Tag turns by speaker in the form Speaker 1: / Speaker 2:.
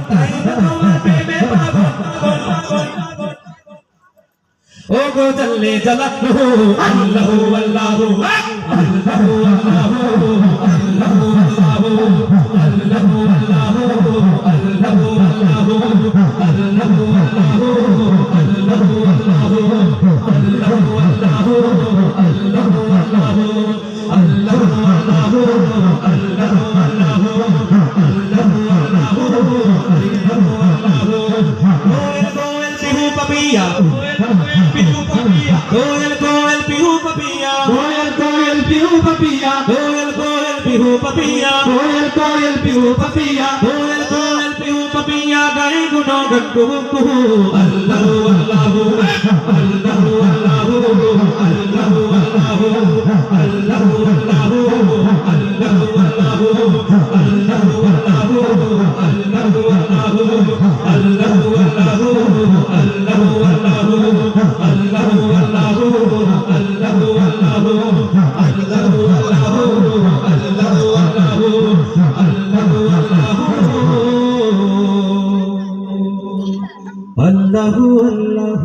Speaker 1: তাই তোমার প্রেমে পাগল ও গো জাল্লে জালালু আল্লাহু আল্লাহু আল্লাহু আল্লাহু আল্লাহু আল্লাহু আল্লাহু আল্লাহু আল্লাহু Goyal goyal pihu papiya goyal goyal pihu papiya goyal goyal pihu papiya goyal goyal pihu papiya goyal goyal pihu papiya gai guno gattu kuhu Allahu Allahu Allahu Allahu Allahu Allahu Allahu Allahu Allahu Allahu Allahu Allahu Allahu